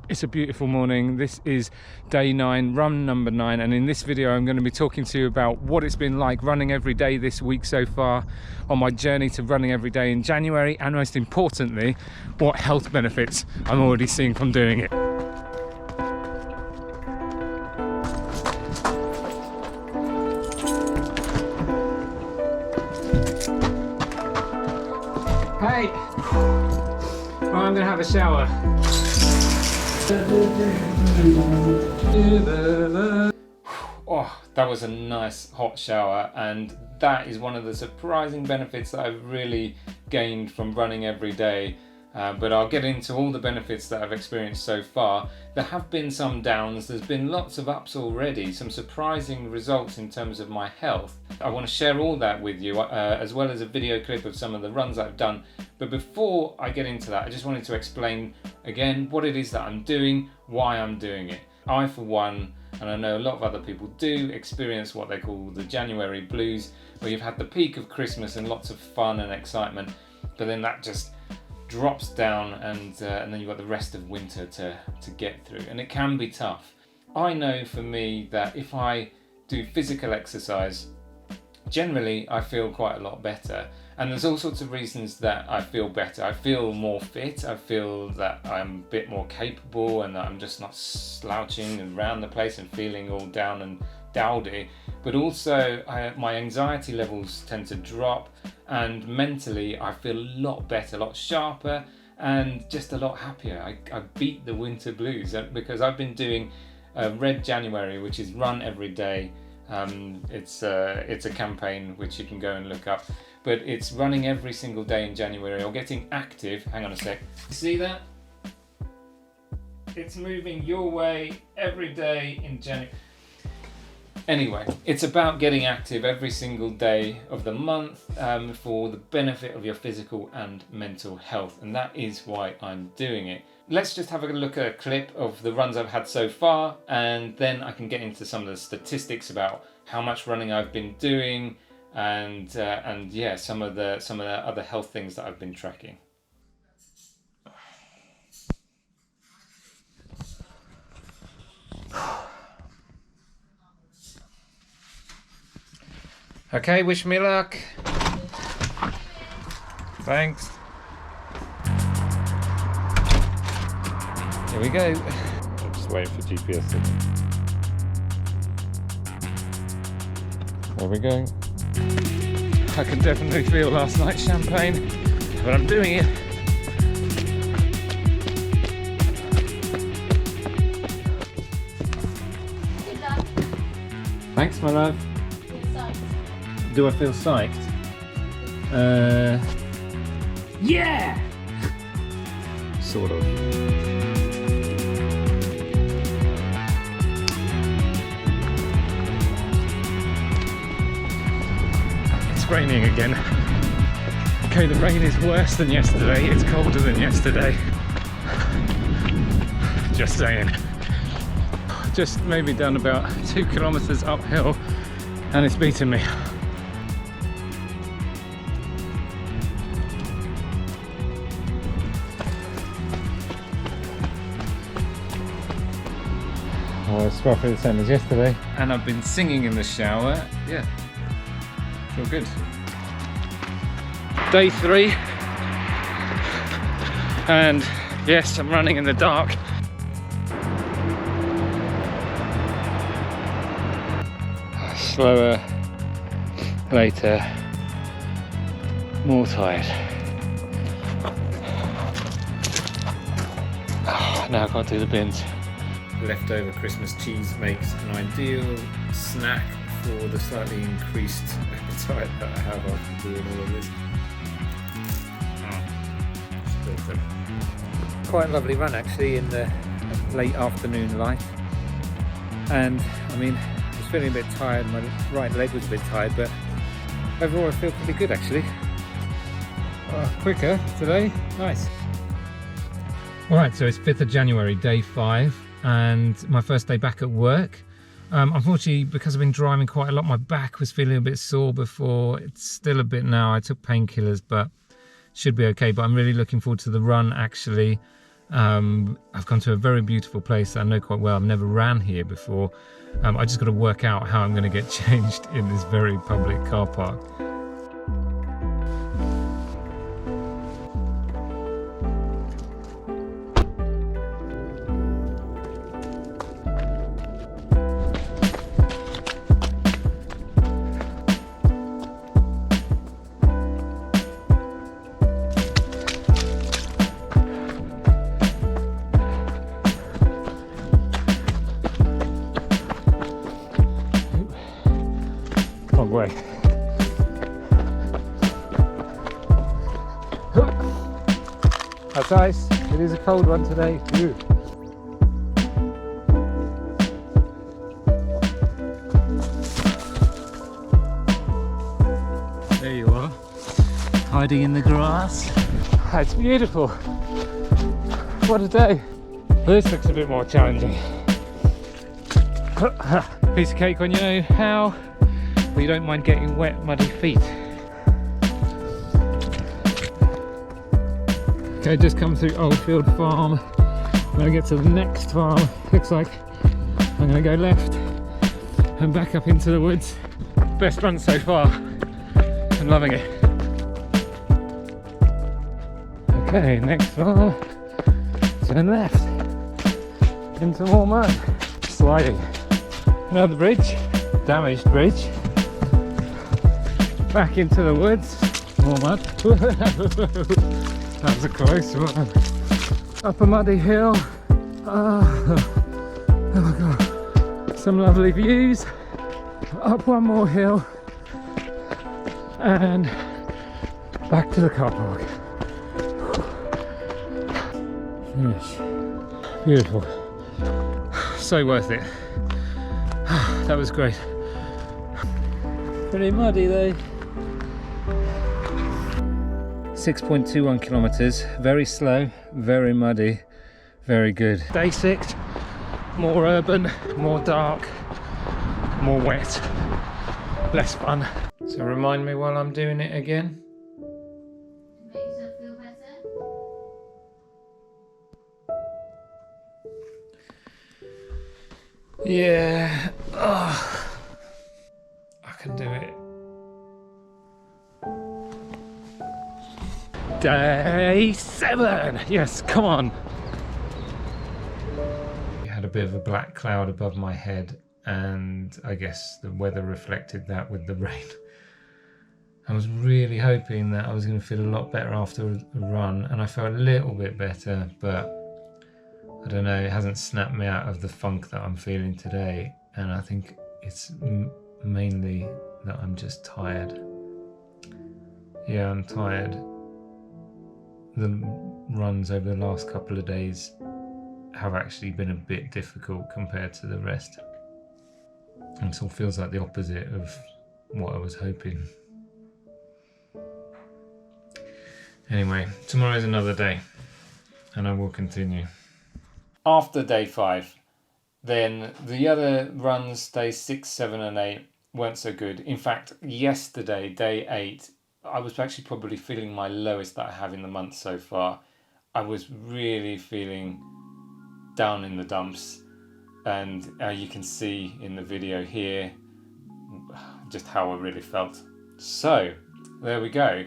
It's a beautiful morning. This is day 9, run number 9, and in this video I'm going to be talking to you about what it's been like running every day this week so far on my journey to running every day in January, and most importantly, what health benefits I'm already seeing from doing it. Hey! Well, I'm going to have a shower. Oh, that was a nice hot shower, and that is one of the surprising benefits that I've really gained from running every day. But I'll get into all the benefits that I've experienced so far. There have been some downs, there's been lots of ups already, some surprising results in terms of my health. I want to share all that with you, as well as a video clip of some of the runs I've done. But before I get into that, I just wanted to explain again what it is that I'm doing, why I'm doing it. I, for one, and I know a lot of other people do, experience what they call the January blues, where you've had the peak of Christmas and lots of fun and excitement, but then that just drops down, and then you've got the rest of winter to get through, and it can be tough. I know for me that if I do physical exercise, generally I feel quite a lot better, and there's all sorts of reasons that I feel better. I feel more fit, I feel that I'm a bit more capable, and that I'm just not slouching around the place and feeling all down and dowdy. But also my anxiety levels tend to drop, and mentally I feel a lot better, a lot sharper, and just a lot happier. I beat the winter blues because I've been doing Red January, which is run every day. It's a campaign which you can go and look up, but it's running every single day in January, or getting active. Hang on a sec. See that? It's moving your way every day in January. Anyway, it's about getting active every single day of the month for the benefit of your physical and mental health, and that is why I'm doing it. Let's just have a look at a clip of the runs I've had so far, and then I can get into some of the statistics about how much running I've been doing, and yeah, some of the other health things that I've been tracking. Okay, wish me luck. Thanks. Here we go. I'm just waiting for GPS signal. There we go. I can definitely feel last night's champagne, but I'm doing it. Thanks, my love. Do I feel psyched? Yeah! Sort of. It's raining again. Okay, the rain is worse than yesterday. It's colder than yesterday. Just saying. Just maybe done about 2 kilometers uphill, and it's beating me. Oh, it's roughly the same as yesterday. And I've been singing in the shower. Yeah, feel good. Day 3. And yes, I'm running in the dark. Slower, later, more tired. Oh, now I can't do the bins. Leftover Christmas cheese makes an ideal snack for the slightly increased appetite that I have after doing all of this. Still good. Quite a lovely run actually in the late afternoon light, and I mean I was feeling a bit tired, my right leg was a bit tired, but overall I feel pretty good actually. Quicker today, nice. Alright, so it's 5th of January, day 5. And my first day back at work. Unfortunately, because I've been driving quite a lot, my back was feeling a bit sore before. It's still a bit now. I took painkillers, but should be okay. But I'm really looking forward to the run actually. I've gone to a very beautiful place that I know quite well. I've never ran here before. I just got to work out how I'm going to get changed in this very public car park. Wrong way. That's ice. It is a cold one today. Ooh. There you are, hiding in the grass. It's beautiful. What a day. This looks a bit more challenging. Piece of cake when you know how, but you don't mind getting wet, muddy feet. Okay, just come through Oldfield Farm. When I get to the next farm, looks like I'm gonna go left and back up into the woods. Best run so far. I'm loving it. Okay, next farm. Turn left into more mud. Sliding. Another bridge. Damaged bridge. Back into the woods. More mud. That was a close one. Up a muddy hill. Oh my god. Some lovely views. Up one more hill. And back to the car park. Finish. Beautiful. So worth it. That was great. Pretty muddy though. 6.21 kilometers, very slow, very muddy, very good. Day 6, more urban, more dark, more wet, less fun. So remind me while I'm doing it again. Make yourself feel better. Yeah, I can do it. Day 7! Yes, come on! I had a bit of a black cloud above my head, and I guess the weather reflected that with the rain. I was really hoping that I was going to feel a lot better after a run, and I felt a little bit better, but I don't know, it hasn't snapped me out of the funk that I'm feeling today, and I think it's mainly that I'm just tired. Yeah, I'm tired. The runs over the last couple of days have actually been a bit difficult compared to the rest. And it all feels like the opposite of what I was hoping. Anyway, tomorrow's another day, and I will continue. After day 5, then the other runs, days 6, 7 and 8, weren't so good. In fact, yesterday, day 8, I was actually probably feeling my lowest that I have in the month so far. I was really feeling down in the dumps, and you can see in the video here just how I really felt. So there we go.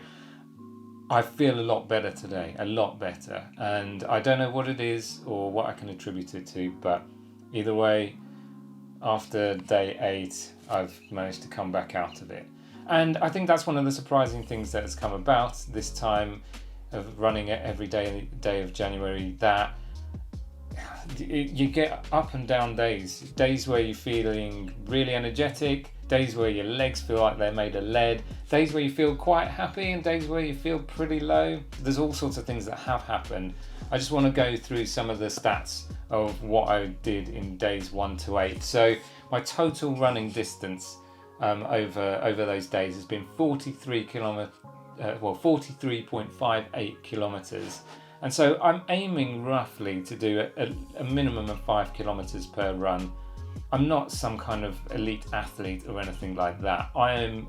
I feel a lot better today, a lot better, and I don't know what it is or what I can attribute it to, but either way, after day 8, I've managed to come back out of it. And I think that's one of the surprising things that has come about this time of running it every day of January, that you get up and down days where you're feeling really energetic, days where your legs feel like they're made of lead, days where you feel quite happy, and days where you feel pretty low. There's all sorts of things that have happened. I just want to go through some of the stats of what I did in days 1 to 8. So my total running distance over those days has been 43.58 kilometers, and so I'm aiming roughly to do a minimum of 5 kilometers per run, I'm not some kind of elite athlete or anything like that. I'm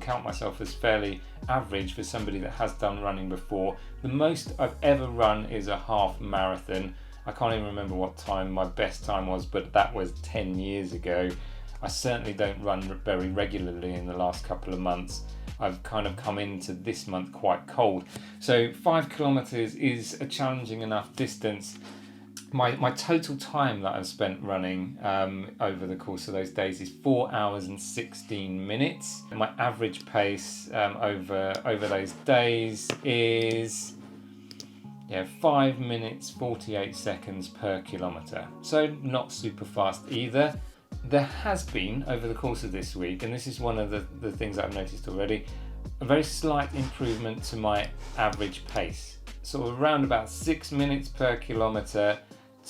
count myself as fairly average for somebody that has done running before. The most I've ever run is a half marathon. I can't even remember what time my best time was, but that was 10 years ago. I certainly don't run very regularly in the last couple of months. I've kind of come into this month quite cold. So 5 kilometers is a challenging enough distance. My total time that I've spent running over the course of those days is 4 hours and 16 minutes. My average pace over those days is 5 minutes 48 seconds per kilometre. So not super fast either. There has been, over the course of this week, and this is one of the things that I've noticed already, a very slight improvement to my average pace. So around about 6 minutes per kilometre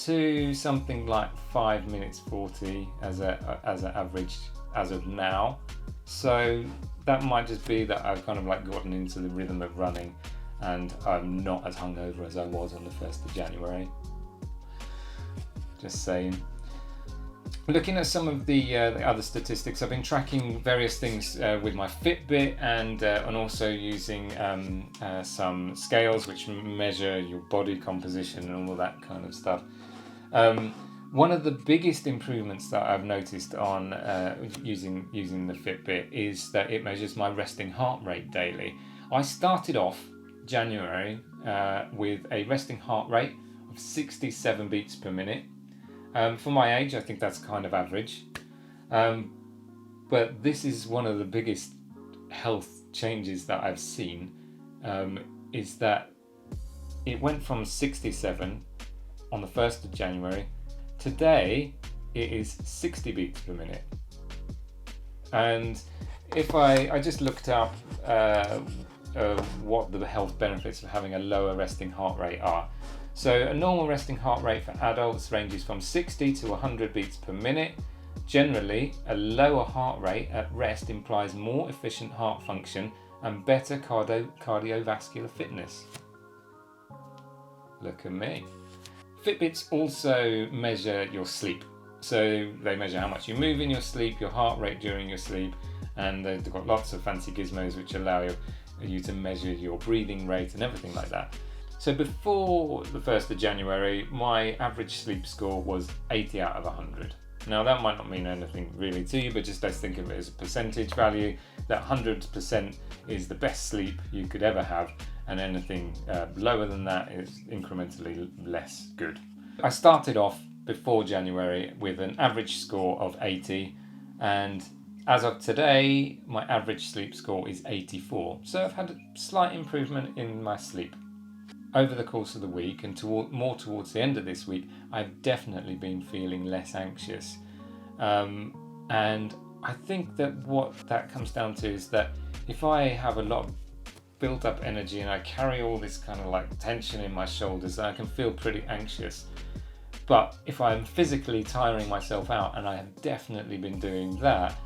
to something like 5 minutes 40 as an average as of now. So that might just be that I've kind of like gotten into the rhythm of running and I'm not as hungover as I was on the 1st of January. Just saying. Looking at some of the other statistics, I've been tracking various things with my Fitbit and also using some scales which measure your body composition and all of that kind of stuff. One of the biggest improvements that I've noticed on using the Fitbit is that it measures my resting heart rate daily. I started off January with a resting heart rate of 67 beats per minute. For my age, I think that's kind of average. But this is one of the biggest health changes that I've seen, is that it went from 67 on the 1st of January. Today, it is 60 beats per minute. And if I just looked up what the health benefits of having a lower resting heart rate are. So a normal resting heart rate for adults ranges from 60 to 100 beats per minute. Generally, a lower heart rate at rest implies more efficient heart function and better cardiovascular fitness. Look at me. Fitbits also measure your sleep. So they measure how much you move in your sleep, your heart rate during your sleep, and they've got lots of fancy gizmos which allow you to measure your breathing rate and everything like that. So before the 1st of January, my average sleep score was 80 out of 100. Now that might not mean anything really to you, but just let's think of it as a percentage value, that 100% is the best sleep you could ever have, and anything lower than that is incrementally less good. I started off before January with an average score of 80, and as of today, my average sleep score is 84. So I've had a slight improvement in my sleep. Over the course of the week and more towards the end of this week, I've definitely been feeling less anxious. And I think that what that comes down to is that if I have a lot of built up energy and I carry all this kind of like tension in my shoulders, then I can feel pretty anxious. But if I'm physically tiring myself out, and I have definitely been doing that,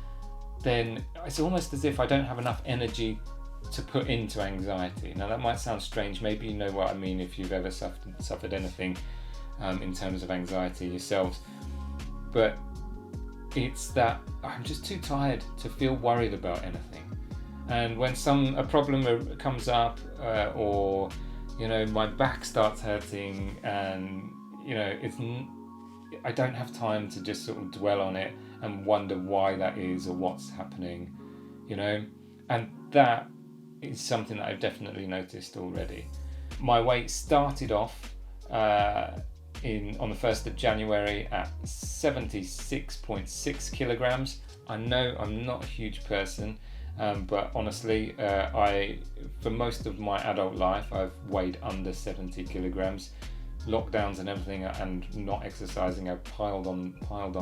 then it's almost as if I don't have enough energy to put into anxiety. Now that might sound strange, maybe you know what I mean if you've ever suffered anything in terms of anxiety yourselves, but it's that I'm just too tired to feel worried about anything. And when a problem comes up or my back starts hurting and I don't have time to just sort of dwell on it and wonder why that is or what's happening, and that is something that I've definitely noticed already. My weight started off on the 1st of January at 76.6 kilograms. I know I'm not a huge person, but honestly, for most of my adult life, I've weighed under 70 kilograms. Lockdowns and everything, and not exercising, I've piled on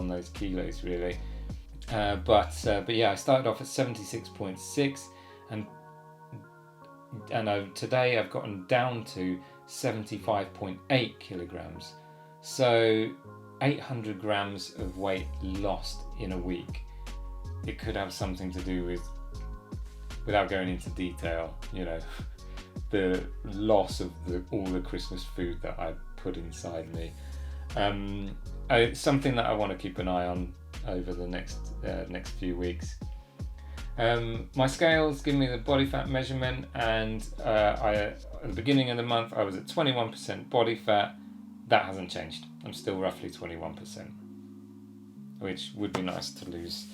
those kilos really. But yeah, I started off at 76.6, and today I've gotten down to 75.8 kilograms. So 800 grams of weight lost in a week. It could have something to do with, without going into detail, the loss of all the Christmas food that I put inside me. it's something that I want to keep an eye on over the next few weeks. My scales give me the body fat measurement, and at the beginning of the month I was at 21% body fat. That hasn't changed. I'm still roughly 21%, which would be nice to lose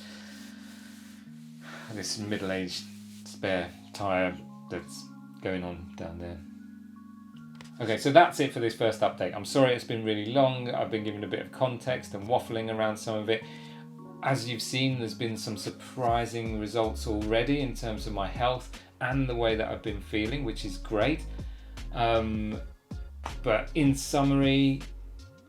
this middle-aged spare tyre that's going on down there. Okay, so that's it for this first update. I'm sorry it's been really long. I've been giving a bit of context and waffling around some of it. As you've seen, there's been some surprising results already in terms of my health and the way that I've been feeling, which is great. But in summary,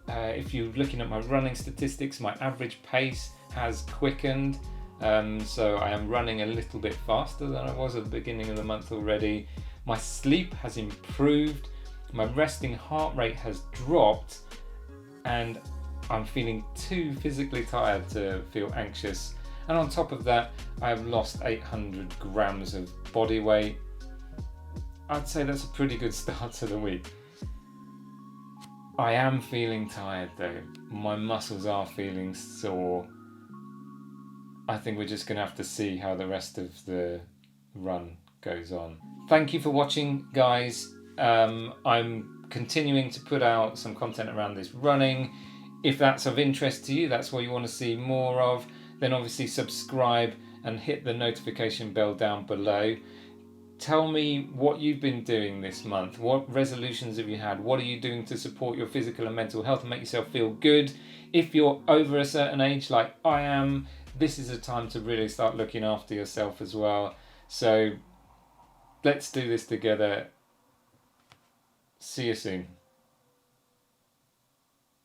if you're looking at my running statistics, my average pace has quickened. So I am running a little bit faster than I was at the beginning of the month already. My sleep has improved. My resting heart rate has dropped, and I'm feeling too physically tired to feel anxious. And on top of that, I have lost 800 grams of body weight. I'd say that's a pretty good start to the week. I am feeling tired though. My muscles are feeling sore. I think we're just going to have to see how the rest of the run goes on. Thank you for watching, guys. I'm continuing to put out some content around this running. If that's of interest to you, that's what you want to see more of, then obviously subscribe and hit the notification bell down below. Tell me what you've been doing this month. What resolutions have you had? What are you doing to support your physical and mental health and make yourself feel good? If you're over a certain age like I am, this is a time to really start looking after yourself as well. So let's do this together. See you soon.